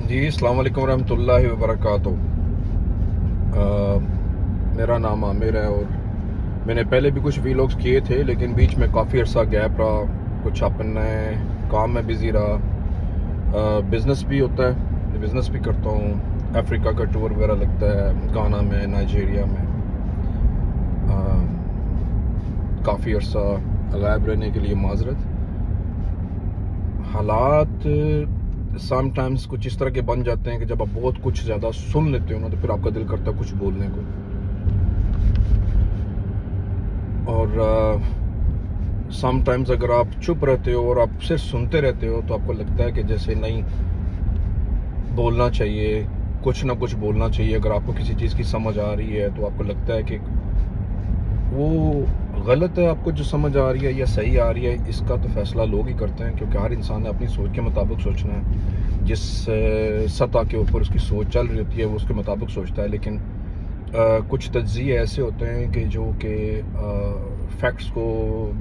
जी, अस्सलाम वालेकुम रहमतुल्लाहि व बरकातुहू। मेरा नाम आमिर है और मैंने पहले भी कुछ वीलॉग्स किए थे, लेकिन बीच में काफ़ी अर्सा गैप रहा। कुछ अपने काम में बिज़ी रहा। बिज़नेस भी होता है, बिज़नेस भी करता हूँ। अफ्रीका का टूर वगैरह लगता है, गाना में, नाइजीरिया में। काफ़ी अर्सा गायब रहने के लिए माजरत। हालात समटाइम्स कुछ इस तरह के बन जाते हैं कि जब आप बहुत कुछ ज़्यादा सुन लेते हो ना, तो फिर आपका दिल करता है कुछ बोलने को। और समटाइम्स अगर आप चुप रहते हो और आप सिर्फ सुनते रहते हो, तो आपको लगता है कि जैसे नहीं, बोलना चाहिए, कुछ ना कुछ बोलना चाहिए। अगर आपको किसी चीज़ की समझ आ रही है, तो आपको लगता है कि वो गलत है। आपको जो समझ आ रही है या सही आ रही है, इसका तो फैसला लोग ही करते हैं, क्योंकि हर इंसान ने अपनी सोच के मुताबिक सोचना है। जिस सतह के ऊपर उसकी सोच चल रही होती है, वो उसके मुताबिक सोचता है। लेकिन कुछ तज्ज़िये ऐसे होते हैं कि जो कि फैक्ट्स को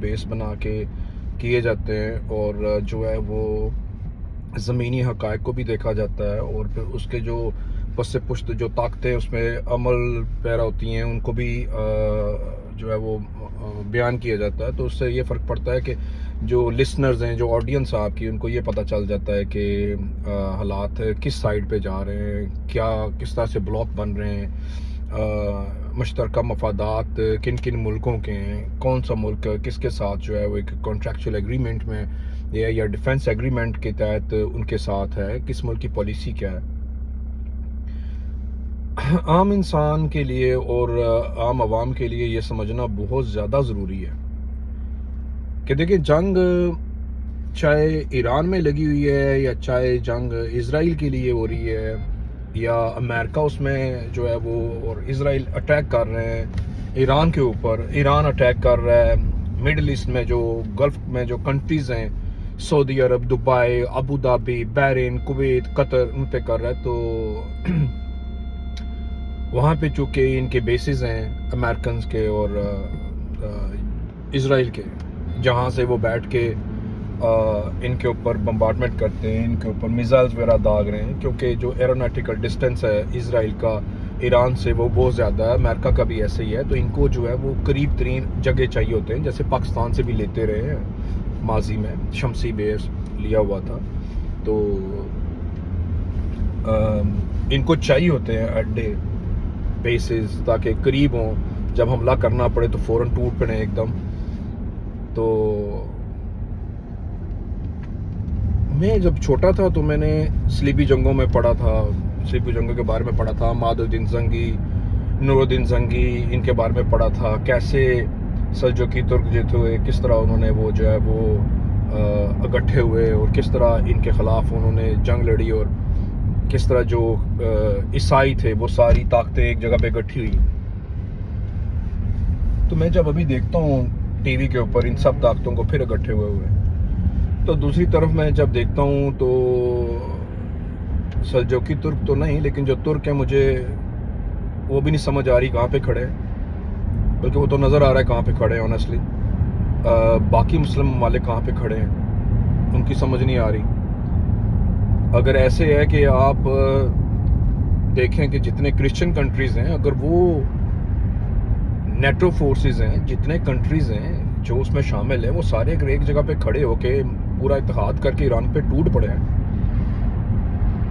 बेस बना के किए जाते हैं, और जो है वो ज़मीनी हक़ाइक़ को भी देखा जाता है, और फिर उसके जो पस पुश्त जो ताकतें उसमें अमल पैरा होती हैं, उनको भी जो है वो बयान किया जाता है। तो उससे ये फ़र्क पड़ता है कि जो लिसनर्स हैं, जो ऑडियंस है आपकी, उनको ये पता चल जाता है कि हालात किस साइड पे जा रहे हैं, क्या किस तरह से ब्लॉक बन रहे हैं, मुश्तरका मफादात किन किन मुल्कों के हैं, कौन सा मुल्क किसके साथ जो है वो एक कॉन्ट्रैक्चुअल एग्रीमेंट में या डिफेंस एग्रीमेंट के तहत उनके साथ है, किस मुल्क की पॉलिसी क्या है। आम इंसान के लिए और आम आवाम के लिए ये समझना बहुत ज़्यादा ज़रूरी है कि देखिए, जंग चाहे ईरान में लगी हुई है, या चाहे जंग इसराइल के लिए हो रही है, या अमेरिका उसमें जो है वो और इसराइल अटैक कर रहे हैं ईरान के ऊपर, ईरान अटैक कर रहा है मिडल ईस्ट में, जो गल्फ में जो कंट्रीज़ हैं, Saudi Arab, Dubai, Abu Dhabi, Bahrain, Kuwait, Qatar, उन पे कर रहा है। तो वहाँ पे चूँकि इनके बेसिस हैं अमेरिकन के और इसराइल के, जहाँ से वो बैठ के इनके ऊपर बम्बार्डमेंट करते हैं, इनके ऊपर मिसाइल्स वगैरह दाग रहे हैं, क्योंकि जो एरोनॉटिकल डिस्टेंस है इसराइल का ईरान से वो बहुत ज़्यादा है। अमेरिका का भी ऐसे ही है। तो इनको जो है वो करीब तरीन जगह चाहिए होते हैं, जैसे पाकिस्तान से भी लेते रहे हैं माजी में, शमसी बेस लिया हुआ था। तो इनको चाहिए होते हैं अड्डे, बेसिस, ताकि करीब हों, जब हमला करना पड़े तो फ़ौरन टूट पड़े एकदम। तो मैं जब छोटा था तो मैंने स्लीपी जंगों में पढ़ा था, स्लीपी जंगों के बारे में पढ़ा था, मादुद्दीन जंगी, नूरुद्दीन जंगी, इनके बारे में पढ़ा था। कैसे सल्जुकी तुर्क जो थे, किस तरह उन्होंने वो जो है वो इकट्ठे हुए, और किस तरह इनके ख़िलाफ़ उन्होंने जंग लड़ी, और किस तरह जो ईसाई थे वो सारी ताकतें एक जगह पे इकट्ठी हुई। तो मैं जब अभी देखता हूँ टीवी के ऊपर इन सब ताकतों को फिर इकट्ठे हुए, तो दूसरी तरफ मैं जब देखता हूँ तो सल्जुकी तुर्क तो नहीं, लेकिन जो तुर्क है, मुझे वो भी नहीं समझ आ रही कहाँ पे खड़े हैं, बल्कि वो तो नज़र आ रहा है कहाँ पे खड़े हैं ऑनेस्टली। बाकी मुस्लिम ममालिक कहाँ पे खड़े हैं, उनकी समझ नहीं आ रही। अगर ऐसे है कि आप देखें कि जितने क्रिश्चियन कंट्रीज़ हैं, अगर वो नेटो फोर्सेस हैं, जितने कंट्रीज़ हैं जो उसमें शामिल है, वो सारे अगर एक जगह पे खड़े होके पूरा इत्तेहाद करके ईरान पे टूट पड़े हैं,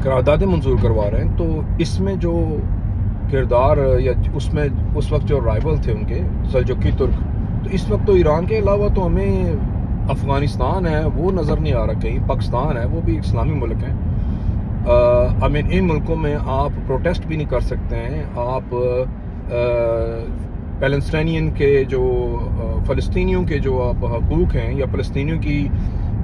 करारदादें मंजूर करवा रहे हैं, तो इसमें जो किरदार या उसमें उस वक्त जो राइवल थे उनके, सल्जुकी तुर्क, तो इस वक्त तो ईरान के अलावा तो हमें अफ़गानिस्तान है वो नज़र नहीं आ रहा कहीं, पाकिस्तान है वो भी इस्लामी मुल्क है। आई मीन इन मुल्कों में आप प्रोटेस्ट भी नहीं कर सकते हैं। आप पैलेस्टाइनियन के जो फ़लस्तीनियों के जो आप हकूक़ हैं, या फ़लस्तीनियों की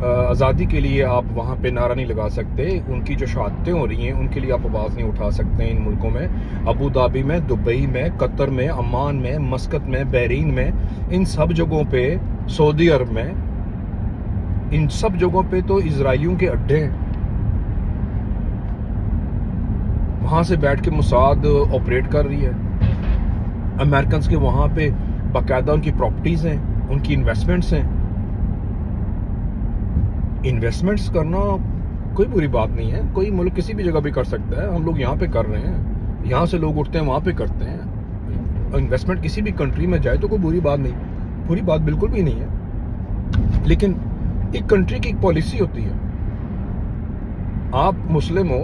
आज़ादी के लिए आप वहाँ पे नारा नहीं लगा सकते। उनकी जो शहादतें हो रही हैं उनके लिए आप आवाज़ नहीं उठा सकते हैं इन मुल्कों में। अबू धाबी में, दुबई में, कतर में, अमान में, मस्कत में, बहरीन में, इन सब जगहों पे, सऊदी अरब में, इन सब जगहों पे तो इजराइलियों के अड्डे हैं। वहाँ से बैठ के मोसाद ऑपरेट कर रही है। अमेरिकन के वहाँ पे बाकायदा उनकी प्रॉपर्टीज़ हैं, उनकी इन्वेस्टमेंट्स हैं। इन्वेस्टमेंट्स करना कोई बुरी बात नहीं है, कोई मुल्क किसी भी जगह भी कर सकता है, हम लोग यहाँ पे कर रहे हैं, यहाँ से लोग उठते हैं वहाँ पे करते हैं। इन्वेस्टमेंट किसी भी कंट्री में जाए तो कोई बुरी बात नहीं, बुरी बात बिल्कुल भी नहीं है। लेकिन एक कंट्री की एक पॉलिसी होती है, आप मुस्लिम हो,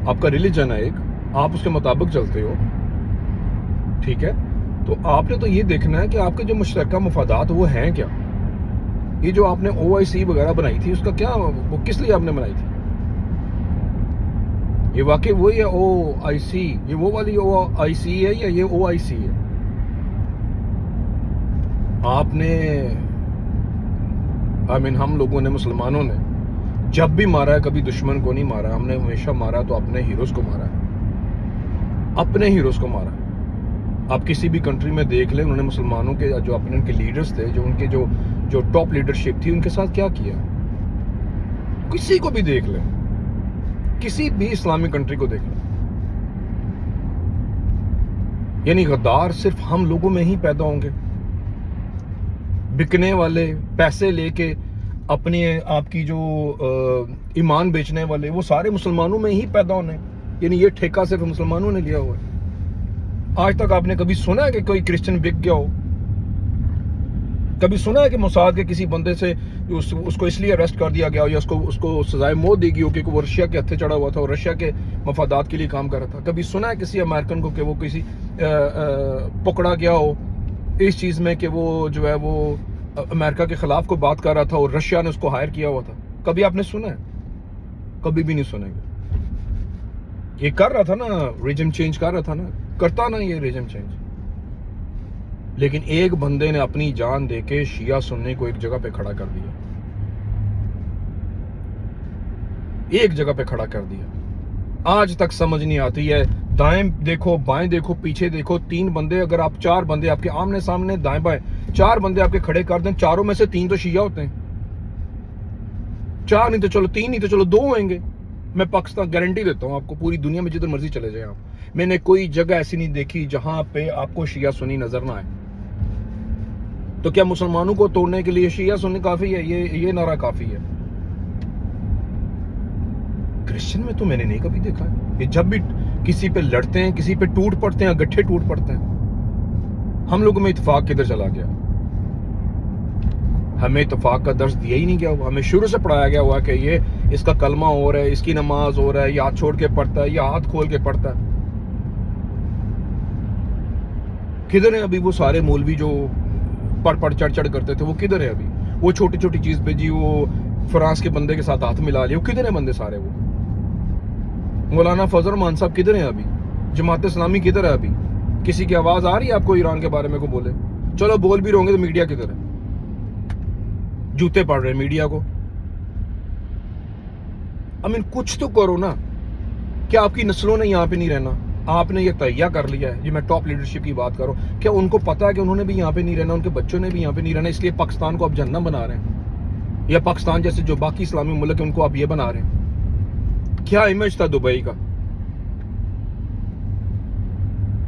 आपका रिलीजन है एक, आप उसके मुताबिक चलते हो, ठीक है। तो आपने तो ये देखना है कि आपके जो मुश्तरका मफादात वो हैं क्या। ये जो आपने OIC वगैरह बनाई थी, उसका क्या, वो किस लिए आपने बनाई थी? ये वाकई वही है OIC, ये वो वाली OIC है या ये OIC है? आपने हम लोगों ने, मुसलमानों ने जब भी मारा है, कभी दुश्मन को नहीं मारा, हमने हमेशा मारा तो अपने हीरोज को मारा है, अपने हीरोज को मारा है। आप किसी भी कंट्री में देख लें, उन्होंने मुसलमानों के जो अपने उनके लीडर्स थे, जो उनके जो टॉप लीडरशिप थी, उनके साथ क्या किया। किसी को भी देख लें, किसी भी इस्लामिक कंट्री को देख लें, यानी गद्दार सिर्फ हम लोगों में ही पैदा होंगे। बिकने वाले, पैसे लेके अपने आपकी जो ईमान बेचने वाले, वो सारे मुसलमानों में ही पैदा होने, यानी ये ठेका सिर्फ मुसलमानों ने लिया हुआ है। आज तक आपने कभी सुना है कि कोई क्रिश्चियन बिक गया हो? कभी सुना है कि मोसाद के किसी बंदे से उसको इसलिए अरेस्ट कर दिया गया हो या उसको सजाए मौत दी गई हो कि वो रशिया के हत्थे चढ़ा हुआ था और रशिया के मफादात के लिए काम कर रहा था? कभी सुना है किसी अमेरिकन को कि वो किसी पकड़ा गया हो इस चीज में कि वो जो है वो अमेरिका के खिलाफ को बात कर रहा था और रशिया ने उसको हायर किया हुआ था? कभी आपने सुना है? कभी भी नहीं सुनेंगे। ये कर रहा था ना, रिजिम चेंज कर रहा था ना, करता ना ये रिजिम चेंज। लेकिन एक बंदे ने अपनी जान देके शिया सुन्नी को एक जगह पे खड़ा कर दिया, एक जगह पे खड़ा कर दिया। आज तक समझ नहीं आती है, दाएं देखो, बाएं देखो, पीछे देखो, 3 बंदे, अगर आप 4 बंदे आपके आमने सामने दाएं बाएं 4 बंदे आपके खड़े कर दें, चारों में से 3 तो शिया होते हैं। 4 नहीं तो चलो 3, नहीं तो चलो 2 होंगे। मैं पाकिस्तान गारंटी देता हूं आपको, पूरी दुनिया में जिधर मर्जी चले जाए आप, मैंने कोई जगह ऐसी नहीं देखी जहां पे आपको शिया सुन्नी नजर ना आए। तो क्या मुसलमानों को तोड़ने के लिए शिया सुन्नी काफी है? ये नारा काफी है? क्रिश्चियन में तो मैंने नहीं कभी देखा है। ये जब भी किसी पे लड़ते हैं, किसी पे टूट पड़ते हैं, गट्ठे टूट पड़ते हैं। हम लोगों में इत्तेफाक किधर चला गया? हमें इत्तेफाक का दर्स दिया ही नहीं गया हुआ। हमें शुरू से पढ़ाया गया हुआ कि ये इसका कलमा हो रहा है, इसकी नमाज हो रहा है, ये हाथ छोड़ के पढ़ता है, ये हाथ खोल के पढ़ता है। किधर है अभी वो सारे मौलवी जो पढ़ चढ़ करते थे? वो किधर है अभी? वो छोटी छोटी चीज पे जी वो फ्रांस के बंदे के साथ हाथ मिला लिया, वो किधर है बंदे सारे? वो मौलाना फजल रहमान साहब किधर है अभी? जमात इस्लामी किधर है अभी? किसी की आवाज आ रही है आपको ईरान के बारे में को बोले? चलो बोल भी रहोगे तो मीडिया किधर है? जूते पड़ रहे हैं मीडिया को। कुछ तो करो ना। क्या आपकी नस्लों ने यहाँ पे नहीं रहना? आपने ये तैयार कर लिया है। जी मैं टॉप लीडरशिप की बात करूं, क्या उनको पता है कि उन्होंने भी यहाँ पे नहीं रहना, उनके बच्चों ने भी यहाँ पे नहीं रहना, इसलिए पाकिस्तान को आप जन्नत बना रहे हैं? या पाकिस्तान जैसे जो बाकी इस्लामी मुल्क है उनको आप ये बना रहे हैं? क्या इमेज था दुबई का?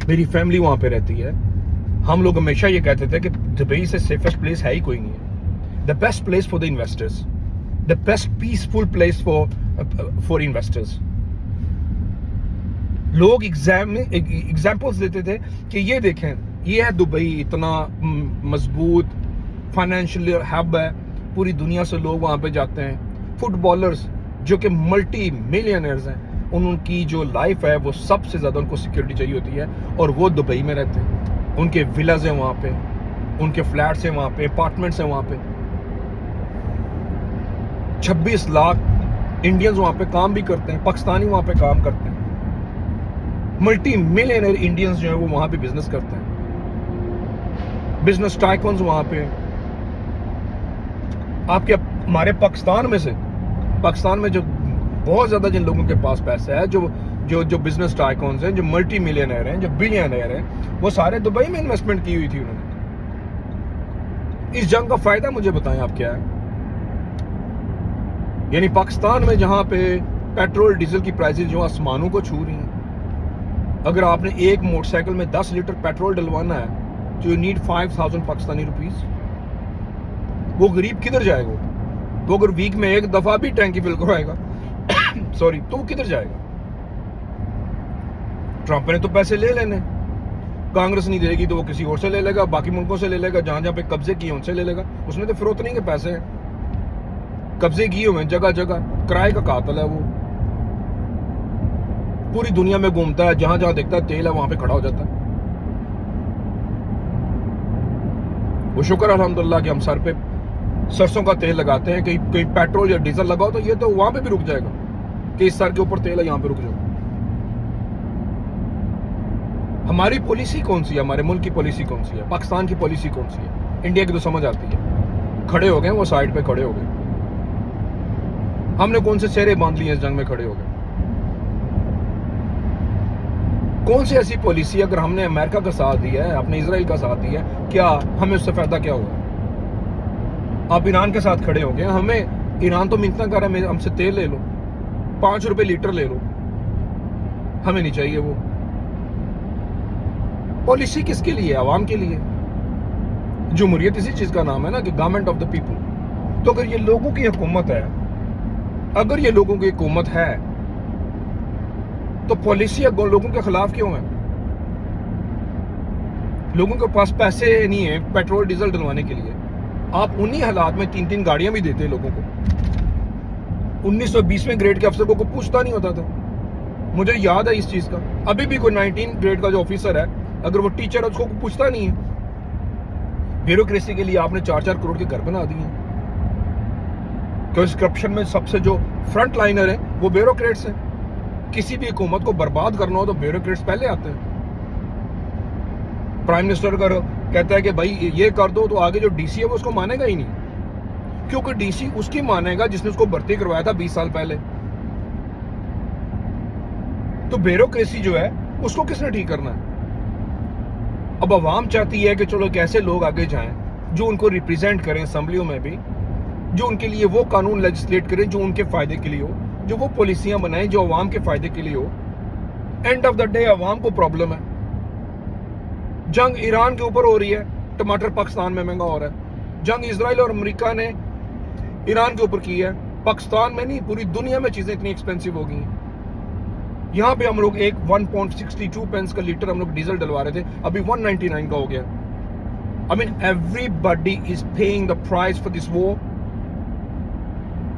मेरी फैमिली वहां पे रहती है। हम लोग हमेशा ये कहते थे कि दुबई से सेफेस्ट प्लेस है ही कोई नहीं है। The best place for the investors, the best peaceful place for investors. लोग एग्जाम्पल्स देते थे कि ये देखें, ये है दुबई, इतना मजबूत फाइनेंशियल हब है, पूरी दुनिया से लोग वहां पे जाते हैं। फुटबॉलर्स जो कि मल्टी मिलियनर्स हैं, उनकी जो लाइफ है वो सबसे ज्यादा उनको सिक्योरिटी चाहिए होती है और वो दुबई में रहते हैं। उनके विलाज हैं वहां पे, उनके फ्लैट्स हैं वहां पे, अपार्टमेंट्स हैं वहां पे। 26 लाख इंडियंस वहां पे काम भी करते हैं, पाकिस्तानी वहां पे काम करते हैं। मल्टी मिलियनर इंडियंस जो है वो वहां पे बिजनेस करते हैं, बिजनेस टाइकून्स वहां पे। आपके हमारे पाकिस्तान में जो बहुत ज्यादा जिन लोगों के पास पैसा है, जो बिजनेस टाइकून्स हैं, जो मल्टी मिलियनर हैं, जो बिलियनर हैं, वो सारे दुबई में इन्वेस्टमेंट की हुई थी उन्होंने। इस जंग का फायदा मुझे बताएं आप क्या है? यानी पाकिस्तान में जहां पे पेट्रोल डीजल की प्राइसेस जो आसमानों को छू रही हैं, अगर आपने एक मोटरसाइकिल में 10 लीटर पेट्रोल डलवाना है तो यू नीड 5000 पाकिस्तानी रुपीज। वो गरीब किधर जाएगा? वो अगर वीक में एक दफा भी टैंकी फिल करवाएगा सॉरी, तो वो किधर जाएगा? ट्रंप ने तो पैसे ले लेने, कांग्रेस नहीं देगी तो वो किसी और से ले लेगा, बाकी मुल्कों से ले लेगा, जहां जहां पे कब्जे किए उनसे ले लेगा। उसने तो फिरौतनी के पैसे हैं, कब्जे किए हुए जगह जगह, किराए का कातिल है वो। पूरी दुनिया में घूमता है, जहां जहां देखता है तेल है वहां पे खड़ा हो जाता है। वो शुक्र अल्हम्दुलिल्लाह कि हम सर पे सरसों का तेल लगाते हैं, कहीं कहीं पेट्रोल या डीजल लगाओ तो ये तो वहां पे भी रुक जाएगा कि इस सर के ऊपर तेल है, यहां पे रुक जाओ। हमारी पॉलिसी कौन सी है? हमारे मुल्क की पॉलिसी कौन सी है? पाकिस्तान की पॉलिसी कौन सी है? इंडिया की तो समझ आती है। खड़े हो गए वो, साइड पे खड़े हो गए। हमने कौन से चेहरे बांध लिए इस जंग में खड़े हो गए? कौन सी ऐसी पॉलिसी, अगर हमने अमेरिका का साथ दिया है, अपने इजराइल का साथ दिया है, क्या हमें उससे फायदा क्या हुआ? आप ईरान के साथ खड़े हो गए, हमें ईरान तो मिन्नत कर रहा है हमसे तेल ले लो, 5 रुपए लीटर ले लो, हमें नहीं चाहिए वो। पॉलिसी किसके लिए? आवाम के लिए। जमहूरियत इसी चीज का नाम है ना, कि गवर्नमेंट ऑफ द पीपल। तो अगर ये लोगों की हुकूमत है, अगर ये लोगों की हुकूमत है, तो पॉलिसी लोगों के खिलाफ क्यों है? लोगों के पास पैसे नहीं है पेट्रोल डीजल डलवाने के लिए। आप उन्हीं हालात में 3-3 गाड़ियां भी देते लोगों को। 1920वें ग्रेड के अफसर को पूछता नहीं होता था। मुझे याद है इस चीज का। अभी भी कोई 19 ग्रेड का जो ऑफिसर है, अगर वो टीचर है, उसको पूछता नहीं है। ब्यूरोक्रेसी के लिए आपने 4-4 करोड़ के घर बना दिए, क्योंकि करप्शन में सबसे जो फ्रंट लाइनर है वो ब्यूरोक्रेट्स हैं। किसी भी हुकूमत को बर्बाद करना हो तो ब्यूरोक्रेट्स पहले आते हैं। प्राइम मिनिस्टर अगर कहता है कि भाई ये कर दो, तो आगे जो डीसी है वो उसको मानेगा ही नहीं, क्योंकि डीसी उसकी मानेगा जिसने उसको भर्ती करवाया था 20 साल पहले। तो ब्यूरोक्रेसी जो है उसको किसने ठीक करना है? अब आवाम चाहती है कि चलो कैसे लोग आगे जाएं जो उनको रिप्रेजेंट करें असेंबलियों में भी, जो उनके लिए वो कानून लेजिस्लेट करें जो उनके फायदे के लिए हो, जो वो पॉलिसियां बनाएं जो आवाम के फायदे के लिए हो। एंड ऑफ द डे आवाम को प्रॉब्लम है। जंग ईरान के ऊपर हो रही है, टमाटर पाकिस्तान में महंगा हो रहा है। जंग इजराइल और अमेरिका ने ईरान के ऊपर की है, पाकिस्तान में नहीं पूरी दुनिया में चीजें इतनी एक्सपेंसिव हो गई हैं। यहां पे हम लोग 1.62 पेंस का लीटर हम लोग डीजल डलवा रहे थे, अभी 199 का हो गया। I mean everybody is paying the price for this war.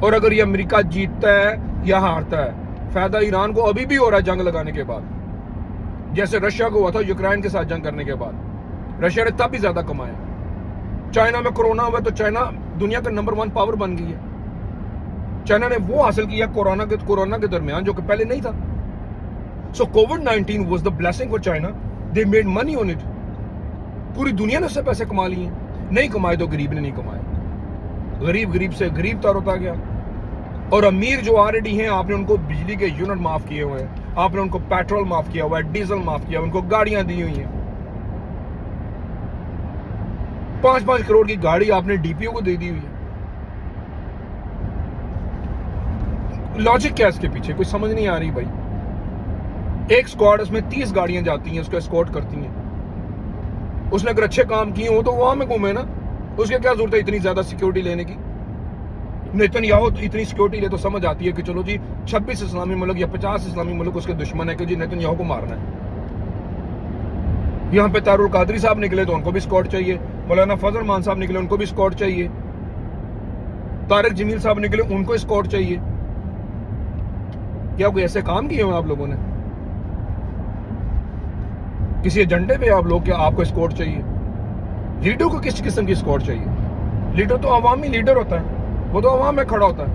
और अगर ये अमेरिका जीतता है या हारता है, फायदा ईरान को अभी भी हो रहा है जंग लगाने के बाद, जैसे रशिया को हुआ था यूक्रेन के साथ जंग करने के बाद। रशिया ने तब भी ज्यादा कमाया। चाइना में कोरोना हुआ तो चाइना दुनिया का नंबर 1 पावर बन गई है। चाइना ने वो हासिल किया कोरोना के दरमियान जो कि पहले नहीं था। सो COVID-19 was the blessing for China. They made money on it. पूरी दुनिया ने उससे पैसे कमा लिए। नहीं कमाए तो गरीब ने नहीं कमाए। गरीब से गरीब तर होता गया। और अमीर जो ऑलरेडी हैं, आपने उनको बिजली के यूनिट माफ किए हुए हैं, आपने उनको पेट्रोल माफ किया हुआ है, डीजल माफ किया, उनको गाड़ियां दी हुई हैं। 5-5 करोड़ की गाड़ी आपने डीपीओ को दे दी हुई है। लॉजिक क्या है इसके पीछे? कोई समझ नहीं आ रही भाई। एक स्क्वाड, उसमें 30 गाड़ियां जाती हैं, उसको एस्कॉर्ट करती हैं। उसने अगर अच्छे काम किए हो तो वहां में घूमे ना, उसके क्या जरूरत है इतनी ज्यादा सिक्योरिटी लेने की? नेतन्याहू तो इतनी सिक्योरिटी ले तो समझ आती है कि चलो जी 26 इस्लामी मुल्क या 50 इस्लामी मुल्क उसके दुश्मन है कि जी नेतन्याहू को मारना है। यहाँ पे तारुल कादरी साहब निकले तो उनको भी स्कॉट चाहिए, मौलाना फजल मान साहब निकले उनको भी स्कॉट चाहिए, तारिक जमील साहब निकले उनको स्कॉट चाहिए। क्या कोई ऐसे काम किए हुए आप लोगों ने? किसी एजेंडे पे आप लोग, क्या आपको स्कॉट चाहिए? लीडर को किस किस्म की स्कॉट चाहिए? लीडर तो अवामी लीडर होता है, वो तो अवाम में खड़ा होता है।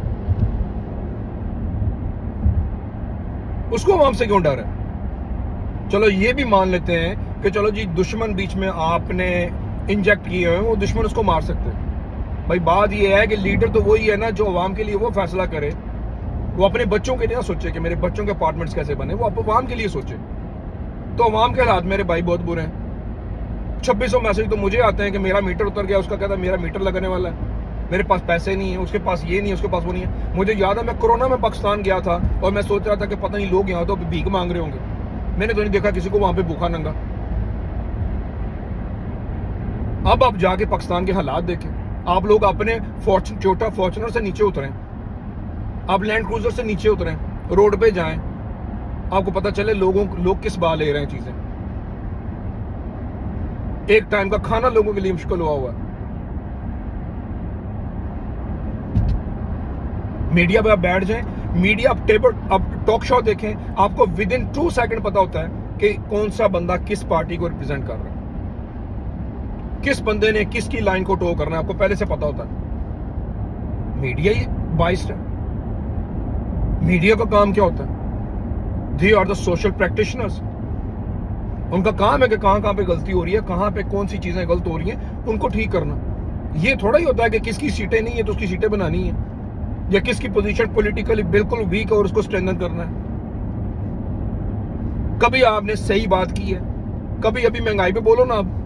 उसको अवाम से क्यों डर है? चलो ये भी मान लेते हैं कि चलो जी दुश्मन बीच में आपने इंजेक्ट किए हुए हैं, वो दुश्मन उसको मार सकते हैं। भाई बात ये है कि लीडर तो वही है ना जो अवाम के लिए वो फैसला करे। वो अपने बच्चों के लिए ना सोचे कि मेरे बच्चों के अपार्टमेंट्स कैसे बने, वो अवाम के लिए सोचे। तो अवाम के हालात मेरे भाई बहुत बुरे हैं। 2600 मैसेज तो मुझे आते हैं कि मेरा मीटर उतर गया, उसका कहता है मेरा मीटर लगने वाला है, मेरे पास पैसे नहीं है, उसके पास ये नहीं है, उसके पास वो नहीं है। मुझे याद है मैं कोरोना में पाकिस्तान गया था और मैं सोच रहा था कि पता नहीं लोग यहाँ तो भीख मांग रहे होंगे। मैंने तो नहीं देखा किसी को वहां पे भूखा नंगा। अब आप जाके पाकिस्तान के हालात देखें, आप लोग अपने छोटा फॉर्च्यूनर से नीचे उतरें, आप लैंड क्रूजर से नीचे उतरें, रोड पे जाएं, आपको पता चले लोग किस बात ले रहे हैं चीजें। एक टाइम का खाना लोगों के लिए मुश्किल हुआ है। मीडिया पे आप बैठ जाएं, मीडिया आप टॉक शो देखें, आपको विद इन 2 सेकंड पता होता है कि कौन सा बंदा किस पार्टी को रिप्रेजेंट कर रहा है, किस बंदे ने किसकी लाइन को टो करना है, आपको पहले से पता होता है। मीडिया ही बाइस्ड है। मीडिया का काम क्या होता है? They are the social practitioners. उनका काम है कि कहां पे गलती हो रही है, कहां पे कौन सी चीजें गलत हो रही हैं, उनको ठीक करना। ये थोड़ा ही होता है कि किसकी सीटें नहीं है तो उसकी सीटें बनानी है, या किसकी पोजीशन पॉलिटिकली बिल्कुल वीक है और उसको स्ट्रेंथन करना है। कभी आपने सही बात की है? कभी अभी महंगाई पे बोलो ना, आप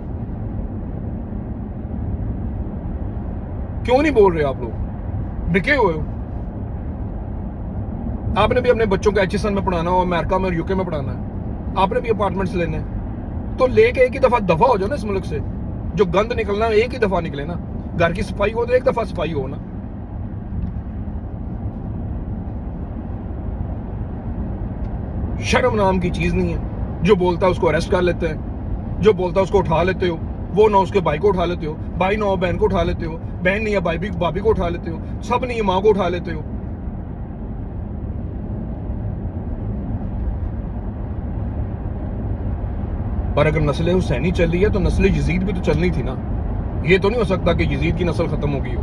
क्यों नहीं बोल रहे? आप लोग बिके हुए हो। आपने भी अपने बच्चों को एचएसएन में पढ़ाना हो, अमेरिका में और यूके में पढ़ाना है, आपने भी अपार्टमेंट्स लेने हैं, तो लेके एक ही दफा हो जाओ ना इस मुल्क से। जो गंद निकलना है एक ही दफा निकले ना। घर की सफाई हो तो एक दफा सफाई हो ना। शर्म नाम की चीज नहीं है। जो बोलता है उसको अरेस्ट कर लेते हैं, जो बोलता है उसको उठा लेते हो। वो ना उसके भाई को उठा लेते हो, भाई ना बहन को उठा लेते हो, बहन नहीं है भाभी को उठा लेते हो, सब नहीं है माँ को उठा लेते हो। पर अगर नस्ल हुसैनी चल रही है तो नस्ल यजीद भी तो चलनी थी ना। ये तो नहीं हो सकता कि यजीद की नस्ल खत्म हो गई हो।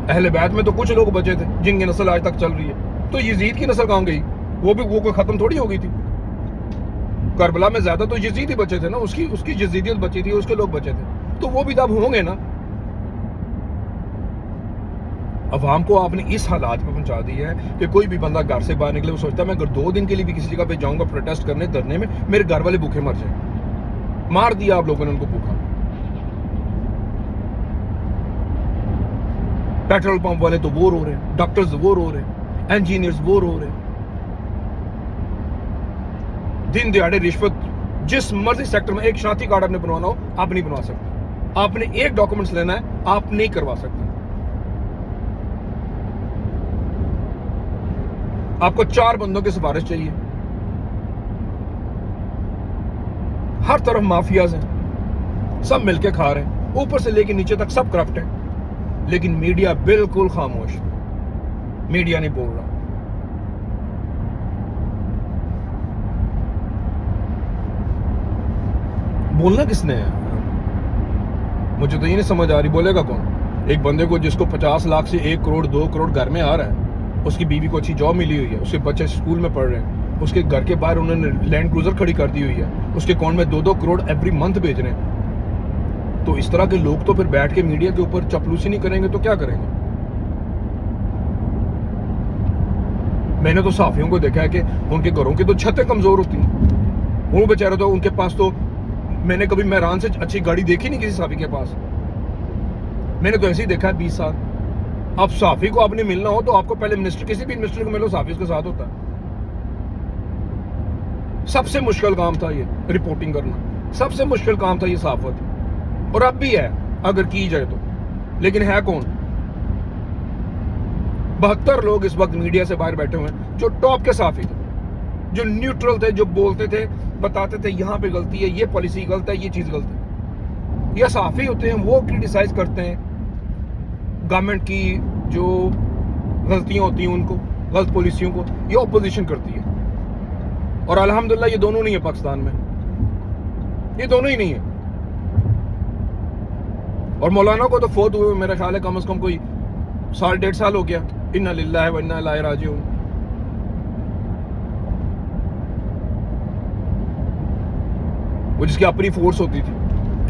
अहले बैत में तो कुछ लोग बचे थे जिनकी नस्ल आज तक चल रही है, तो यजीद की नस्ल कहां गई? वो कोई खत्म थोड़ी हो गई थी। करबला में ज्यादा तो यजीद ही बचे थे ना, उसकी यजीदियत बची थी, उसके लोग बचे थे, तो वो भी तब होंगे ना। अवाम को आपने इस हालात पे पहुंचा दी है कि कोई भी बंदा घर से बाहर निकले वो सोचता है मैं अगर 2 दिन के लिए भी किसी जगह पे जाऊंगा प्रोटेस्ट करने, धरने में, मेरे घर वाले भूखे मर जाए। मार दिया आप लोगों ने उनको भूखा। पेट्रोल पंप वाले तो वो रो रहे हैं, डॉक्टर्स वो रो रहे हैं, इंजीनियर्स वो रो रहे हैं। दिन दिहाड़े रिश्वत, जिस मर्जी सेक्टर में एक शनाख्ती कार्ड आपने बनवाना हो, आप नहीं बनवा सकते। आपने एक डॉक्यूमेंट्स लेना है, आप नहीं करवा सकते। आपको 4 बंदों की सिफारिश चाहिए। हर तरफ माफियाज हैं, सब मिलके खा रहे हैं, ऊपर से लेके नीचे तक सब करप्ट है। लेकिन मीडिया बिल्कुल खामोश। मीडिया नहीं बोल रहा। बोलना किसने है? मुझे तो ये नहीं समझ आ रही, बोलेगा कौन? एक बंदे को जिसको 50 लाख से 1 करोड़ 2 करोड़ घर में आ रहा है, उसकी बीवी को अच्छी जॉब मिली हुई है, उसके बच्चे स्कूल में पढ़ रहे हैं, उसके घर के बाहर उन्होंने लैंड क्रूजर खड़ी कर दी हुई है, उसके अकाउंट में 2-2 करोड़ एवरी मंथ भेज रहे हैं। तो इस तरह के लोग तो फिर बैठ के मीडिया के ऊपर चपलूसी नहीं करेंगे तो क्या करेंगे? मैंने तो साफियों को देखा है कि उनके घरों की तो छतें कमजोर होती हैं। वो बेचारे तो उनके पास तो, मैंने कभी मेहरान से अच्छी गाड़ी देखी नहीं किसी साफी के पास। मैंने तो ऐसे ही देखा है 20 साल। अब साफी को आपने मिलना हो तो आपको पहले मिनिस्टर, किसी भी मिनिस्टर को मिलो, साफी उसके साथ होता है। सबसे मुश्किल काम था ये रिपोर्टिंग करना, सबसे मुश्किल काम था ये सहाफत, और अब भी है अगर की जाए तो। लेकिन है कौन? 72 लोग इस वक्त मीडिया से बाहर बैठे हुए हैं जो टॉप के साफी थे, जो न्यूट्रल थे, जो बोलते थे, बताते थे यहां पे गलती है, ये पॉलिसी गलत है, ये चीज गलत है। ये साफी होते हैं, वो क्रिटिसाइज करते हैं गवर्नमेंट की जो गलतियां होती हैं, उनको, गलत पॉलिसियों को ये ऑपोजिशन करती है। और अल्हम्दुलिल्लाह ये दोनों नहीं है पाकिस्तान में, ये दोनों ही नहीं है। और मौलाना को तो फोत हुए मेरा ख्याल है कम से कम कोई 1.5 साल हो गया। इन्ना लिल्लाहि व इन्ना इलैहि राजिऊन। वो जिसकी अपनी फोर्स होती थी,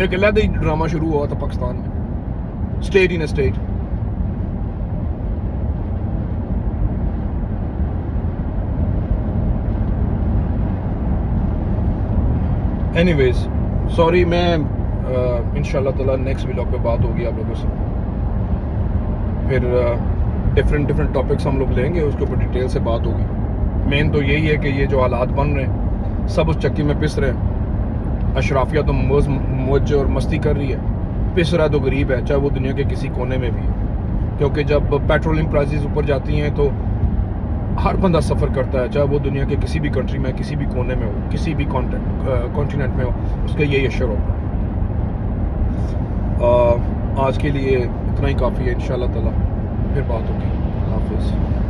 एक अलग ही ड्रामा शुरू हुआ था पाकिस्तान में, state in state. Anyways sorry, मैं इंशाल्लाह ताला नेक्स्ट व्लॉग पे बात होगी आप लोगों से। फिर डिफरेंट टॉपिक्स हम लोग लेंगे, उसके ऊपर डिटेल से बात होगी। मेन तो यही है कि ये जो हालात बन रहे हैं, सब उस चक्की में पिस रहे हैं। अशराफिया तो मौज और मस्ती कर रही है, पिस रहा है तो गरीब है, चाहे वो दुनिया के किसी कोने में भी हो। क्योंकि जब पेट्रोलियम प्राइसेस ऊपर जाती हैं तो हर बंदा सफ़र करता है, चाहे वो दुनिया के किसी भी कंट्री में, किसी भी कोने में हो, किसी भी कॉन्टिनेंट में हो, उसका यही असर होता है। आज के लिए इतना ही काफ़ी है। इंशाल्लाह ताला फिर बात होगी। अल्लाह हाफिज़।